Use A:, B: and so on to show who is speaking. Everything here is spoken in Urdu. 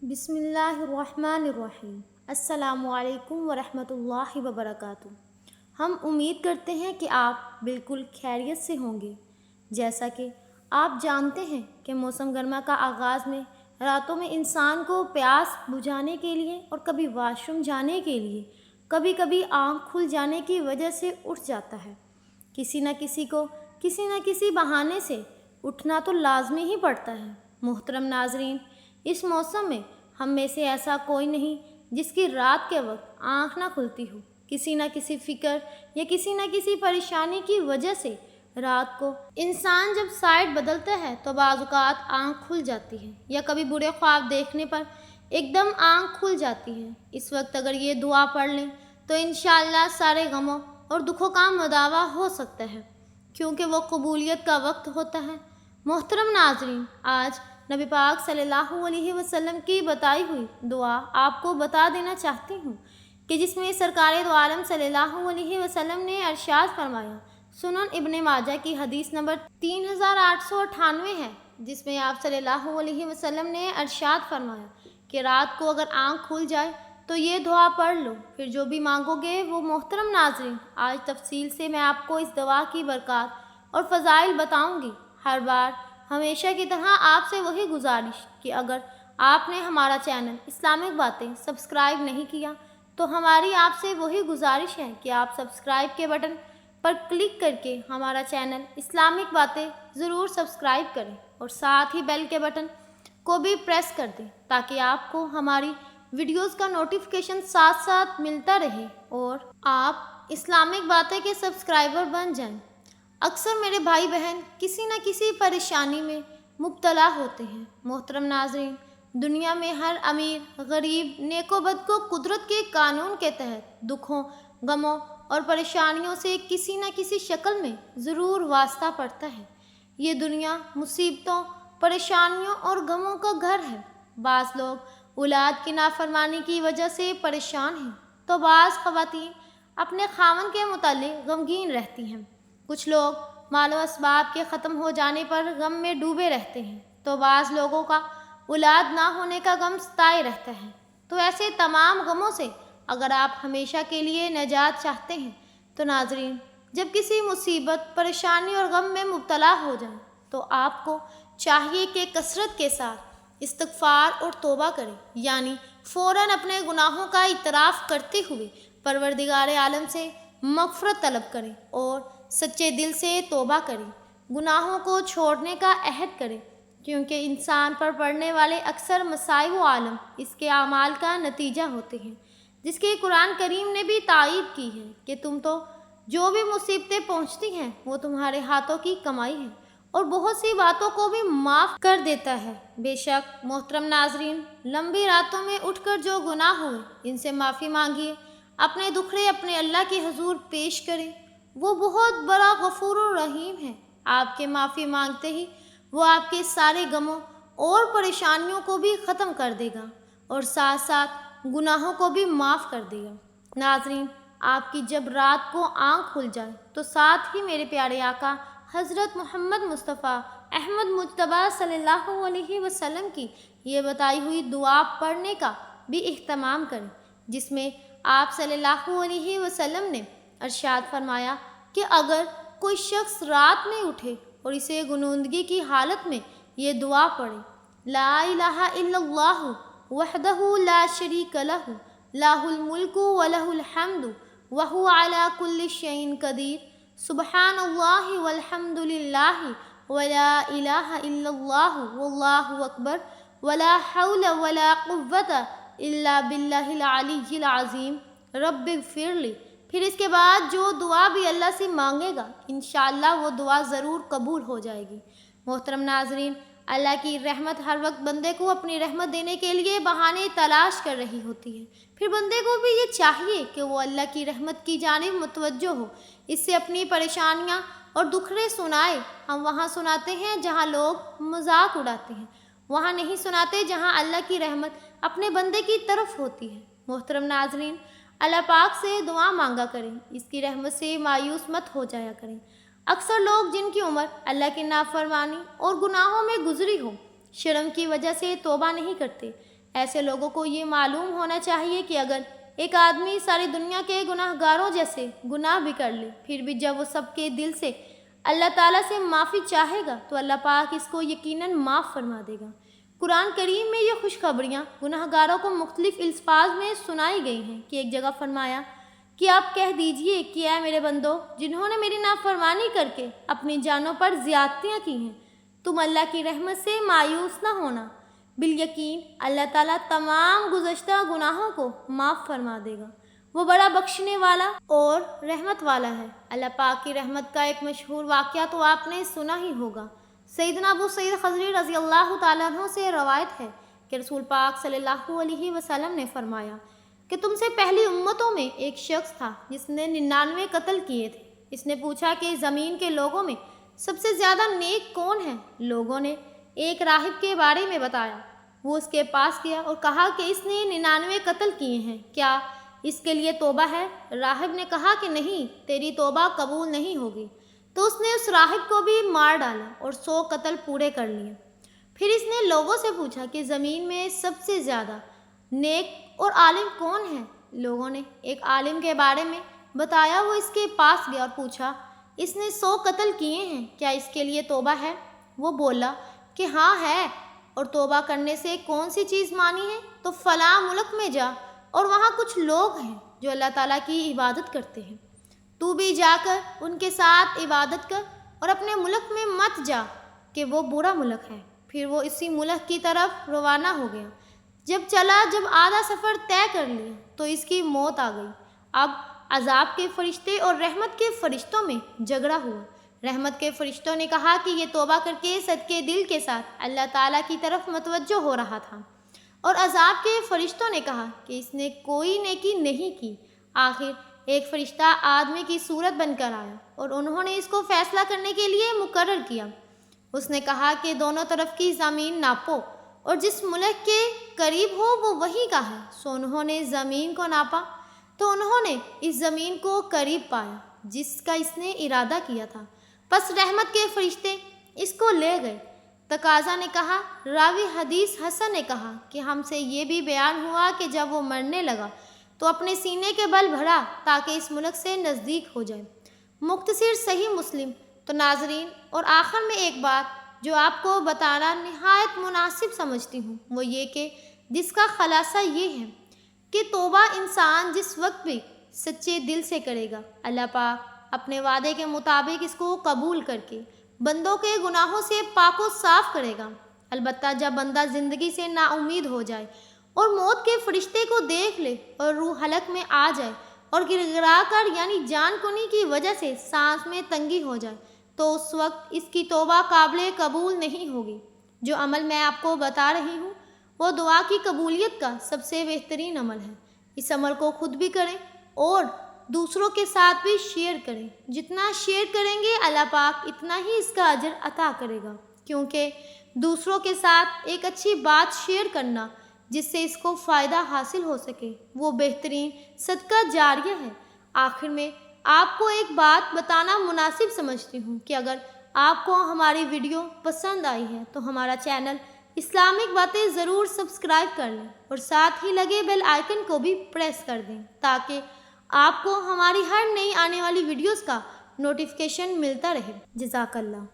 A: بسم اللہ الرحمن الرحیم۔ السلام علیکم ورحمۃ اللہ وبرکاتہ۔ ہم امید کرتے ہیں کہ آپ بالکل خیریت سے ہوں گے۔ جیسا کہ آپ جانتے ہیں کہ موسم گرما کا آغاز میں راتوں میں انسان کو پیاس بجھانے کے لیے اور کبھی واش روم جانے کے لیے کبھی کبھی آنکھ کھل جانے کی وجہ سے اٹھ جاتا ہے۔ کسی نہ کسی کو کسی نہ کسی بہانے سے اٹھنا تو لازمی ہی پڑتا ہے۔ محترم ناظرین، اس موسم میں ہم میں سے ایسا کوئی نہیں جس کی رات کے وقت آنکھ نہ کھلتی ہو۔ کسی نہ کسی فکر یا کسی نہ کسی پریشانی کی وجہ سے رات کو انسان جب سائڈ بدلتا ہے تو بعض اوقات آنکھ کھل جاتی ہے، یا کبھی برے خواب دیکھنے پر ایک دم آنکھ کھل جاتی ہے۔ اس وقت اگر یہ دعا پڑھ لیں تو انشاءاللہ سارے غموں اور دکھوں کا مداوع ہو سکتا ہے، کیونکہ وہ قبولیت کا وقت ہوتا ہے۔ محترم ناظرین، آج نبی پاک صلی اللہ علیہ وسلم کی بتائی ہوئی دعا آپ کو بتا دینا چاہتی ہوں، کہ جس میں سرکار دو عالم صلی اللہ علیہ وسلم نے ارشاد فرمایا۔ سنن ابن ماجہ کی حدیث نمبر 3898 ہے، جس میں آپ صلی اللہ علیہ وسلم نے ارشاد فرمایا کہ رات کو اگر آنکھ کھل جائے تو یہ دعا پڑھ لو، پھر جو بھی مانگو گے وہ۔ محترم ناظرین، آج تفصیل سے میں آپ کو اس دعا کی برکات اور فضائل بتاؤں گی۔ ہر بار ہمیشہ کی طرح آپ سے وہی گزارش کہ اگر آپ نے ہمارا چینل اسلامک باتیں سبسکرائب نہیں کیا تو ہماری آپ سے وہی گزارش ہے کہ آپ سبسکرائب کے بٹن پر کلک کر کے ہمارا چینل اسلامک باتیں ضرور سبسکرائب کریں، اور ساتھ ہی بیل کے بٹن کو بھی پریس کر دیں تاکہ آپ کو ہماری ویڈیوز کا نوٹیفیکیشن ساتھ ساتھ ملتا رہے اور آپ اسلامک باتیں کے سبسکرائبر بن جائیں۔ اکثر میرے بھائی بہن کسی نہ کسی پریشانی میں مبتلا ہوتے ہیں۔ محترم ناظرین، دنیا میں ہر امیر غریب نیک و بد کو قدرت کے قانون کے تحت دکھوں غموں اور پریشانیوں سے کسی نہ کسی شکل میں ضرور واسطہ پڑتا ہے۔ یہ دنیا مصیبتوں، پریشانیوں اور غموں کا گھر ہے۔ بعض لوگ اولاد کی نافرمانی کی وجہ سے پریشان ہیں تو بعض خواتین اپنے خاوند کے متعلق غمگین رہتی ہیں۔ کچھ لوگ مال و اسباب کے ختم ہو جانے پر غم میں ڈوبے رہتے ہیں تو بعض لوگوں کا اولاد نہ ہونے کا غم ستائے رہتا ہے۔ تو ایسے تمام غموں سے اگر آپ ہمیشہ کے لیے نجات چاہتے ہیں تو ناظرین، جب کسی مصیبت، پریشانی اور غم میں مبتلا ہو جائیں تو آپ کو چاہیے کہ کثرت کے ساتھ استغفار اور توبہ کریں، یعنی فوراً اپنے گناہوں کا اعتراف کرتے ہوئے پروردگار عالم سے مغفرت طلب کریں اور سچے دل سے توبہ کریں، گناہوں کو چھوڑنے کا عہد کریں، کیونکہ انسان پر پڑنے والے اکثر مصائب و عالم اس کے اعمال کا نتیجہ ہوتے ہیں، جس کی قرآن کریم نے بھی تائید کی ہے کہ تم تو جو بھی مصیبتیں پہنچتی ہیں وہ تمہارے ہاتھوں کی کمائی ہے، اور بہت سی باتوں کو بھی معاف کر دیتا ہے۔ بے شک محترم ناظرین، لمبی راتوں میں اٹھ کر جو گناہ ہوئے ان سے معافی مانگیے، اپنے دکھڑے اپنے اللہ کے حضور پیش کریں، وہ بہت بڑا غفور و رحیم ہے۔ آپ کے معافی مانگتے ہی وہ آپ کے سارے غموں اور پریشانیوں کو بھی ختم کر دے گا اور ساتھ ساتھ گناہوں کو بھی معاف کر دے گا۔ ناظرین، آپ کی جب رات کو آنکھ کھل جائے تو ساتھ ہی میرے پیارے آقا حضرت محمد مصطفیٰ احمد مجتبیٰ صلی اللہ علیہ وسلم کی یہ بتائی ہوئی دعا پڑھنے کا بھی اہتمام کریں، جس میں آپ صلی اللہ علیہ وسلم نے ارشاد فرمایا کہ اگر کوئی شخص رات میں اٹھے اور اسے غنودگی کی حالت میں یہ دعا پڑھے: لا الہ الا اللہ وحدہ لا شریک لہ، لہ الملک ولہ الحمد وہو علی کل شیء قدیر، سبحان اللہ والحمد للہ ولا الہ الا اللہ واللہ اکبر ولا حول ولا قوۃ الا باللہ العلی العظیم، رب اغفر لی۔ پھر اس کے بعد جو دعا بھی اللہ سے مانگے گا انشاءاللہ وہ دعا ضرور قبول ہو جائے گی۔ محترم ناظرین، اللہ کی رحمت ہر وقت بندے کو اپنی رحمت دینے کے لیے بہانے تلاش کر رہی ہوتی ہے، پھر بندے کو بھی یہ چاہیے کہ وہ اللہ کی رحمت کی جانب متوجہ ہو، اس سے اپنی پریشانیاں اور دکھڑے سنائے۔ ہم وہاں سناتے ہیں جہاں لوگ مذاق اڑاتے ہیں، وہاں نہیں سناتے جہاں اللہ کی رحمت اپنے بندے کی طرف ہوتی ہے۔ محترم ناظرین، اللہ پاک سے دعا مانگا کریں، اس کی رحمت سے مایوس مت ہو جایا کریں۔ اکثر لوگ جن کی عمر اللہ کی نافرمانی اور گناہوں میں گزری ہو، شرم کی وجہ سے توبہ نہیں کرتے، ایسے لوگوں کو یہ معلوم ہونا چاہیے کہ اگر ایک آدمی ساری دنیا کے گناہ گاروں جیسے گناہ بھی کر لے، پھر بھی جب وہ سب کے دل سے اللہ تعالیٰ سے معافی چاہے گا تو اللہ پاک اس کو یقیناً معاف فرما دے گا۔ قرآن کریم میں یہ خوشخبریاں گناہ گاروں کو مختلف الفاظ میں سنائی گئی ہیں کہ ایک جگہ فرمایا کہ آپ کہہ دیجئے کہ اے میرے بندو، جنہوں نے میری نافرمانی کر کے اپنی جانوں پر زیادتیاں کی ہیں، تم اللہ کی رحمت سے مایوس نہ ہونا، بالیقین اللہ تعالیٰ تمام گزشتہ گناہوں کو معاف فرما دے گا، وہ بڑا بخشنے والا اور رحمت والا ہے۔ اللہ پاک کی رحمت کا ایک مشہور واقعہ تو آپ نے سنا ہی ہوگا۔ سیدنا ابو سعید خدری رضی اللہ تعالیٰ عنہ سے روایت ہے کہ رسول پاک صلی اللہ علیہ وسلم نے فرمایا کہ تم سے پہلی امتوں میں ایک شخص تھا جس نے 99 قتل کیے تھے۔ اس نے پوچھا کہ زمین کے لوگوں میں سب سے زیادہ نیک کون ہے؟ لوگوں نے ایک راہب کے بارے میں بتایا۔ وہ اس کے پاس گیا اور کہا کہ اس نے 99 قتل کیے ہیں، کیا اس کے لیے توبہ ہے؟ راہب نے کہا کہ نہیں، تیری توبہ قبول نہیں ہوگی۔ تو اس نے اس راہب کو بھی مار ڈالا اور 100 قتل پورے کر لیے۔ پھر اس نے لوگوں سے پوچھا کہ زمین میں سب سے زیادہ نیک اور عالم کون ہے؟ لوگوں نے ایک عالم کے بارے میں بتایا۔ وہ اس کے پاس گیا اور پوچھا، اس نے 100 قتل کیے ہیں، کیا اس کے لیے توبہ ہے؟ وہ بولا کہ ہاں ہے۔ اور توبہ کرنے سے کون سی چیز مانی ہے؟ تو فلاں ملک میں جا اور وہاں کچھ لوگ ہیں جو اللہ تعالیٰ کی عبادت کرتے ہیں، تو بھی جا کر ان کے ساتھ عبادت کر، اور اپنے ملک میں مت جا کہ وہ برا ملک ہے۔ پھر وہ اسی ملک کی طرف روانہ ہو گیا۔ جب آدھا سفر طے کر لیا تو اس کی موت آ گئی۔ اب عذاب کے فرشتے اور رحمت کے فرشتوں میں جھگڑا ہوا۔ رحمت کے فرشتوں نے کہا کہ یہ توبہ کر کے صدقے دل کے ساتھ اللہ تعالیٰ کی طرف متوجہ ہو رہا تھا، اور عذاب کے فرشتوں نے کہا کہ اس نے کوئی نیکی نہیں کی۔ آخر ایک فرشتہ آدمی کی صورت بن کر آیا اور انہوں نے اس کو فیصلہ کرنے کے لیے مقرر کیا۔ اس نے کہا کہ دونوں طرف کی زمین ناپو اور جس ملک کے قریب ہو وہ وہیں کا ہے۔ سو انہوں نے زمین کو ناپا تو انہوں نے اس زمین کو قریب پایا جس کا اس نے ارادہ کیا تھا۔ پس رحمت کے فرشتے اس کو لے گئے۔ تقاضا نے کہا، راوی حدیث حسن نے کہا کہ ہم سے یہ بھی بیان ہوا کہ جب وہ مرنے لگا تو اپنے سینے کے بل بھرا تاکہ اس ملک سے نزدیک ہو جائے۔ مختصر صحیح مسلم۔ تو ناظرین، اور آخر میں ایک بات جو آپ کو بتانا نہایت مناسب سمجھتی ہوں، وہ یہ کہ جس کا خلاصہ یہ ہے کہ توبہ انسان جس وقت بھی سچے دل سے کرے گا، اللہ پاک اپنے وعدے کے مطابق اس کو قبول کر کے بندوں کے گناہوں سے پاک و صاف کرے گا۔ البتہ جب بندہ زندگی سے نا امید ہو جائے اور موت کے فرشتے کو دیکھ لے اور روح حلق میں آ جائے اور گڑگڑا کر یعنی جان کنی کی وجہ سے سانس میں تنگی ہو جائے، تو اس وقت اس کی توبہ قابل قبول نہیں ہوگی۔ جو عمل میں آپ کو بتا رہی ہوں وہ دعا کی قبولیت کا سب سے بہترین عمل ہے۔ اس عمل کو خود بھی کریں اور دوسروں کے ساتھ بھی شیئر کریں۔ جتنا شیئر کریں گے اللہ پاک اتنا ہی اس کا اجر عطا کرے گا، کیونکہ دوسروں کے ساتھ ایک اچھی بات شیئر کرنا جس سے اس کو فائدہ حاصل ہو سکے وہ بہترین صدقہ جاریہ ہے۔ آخر میں آپ کو ایک بات بتانا مناسب سمجھتی ہوں کہ اگر آپ کو ہماری ویڈیو پسند آئی ہے تو ہمارا چینل اسلامک باتیں ضرور سبسکرائب کر لیں اور ساتھ ہی لگے بیل آئیکن کو بھی پریس کر دیں تاکہ آپ کو ہماری ہر نئی آنے والی ویڈیوز کا نوٹیفیکیشن ملتا رہے۔ جزاک اللہ۔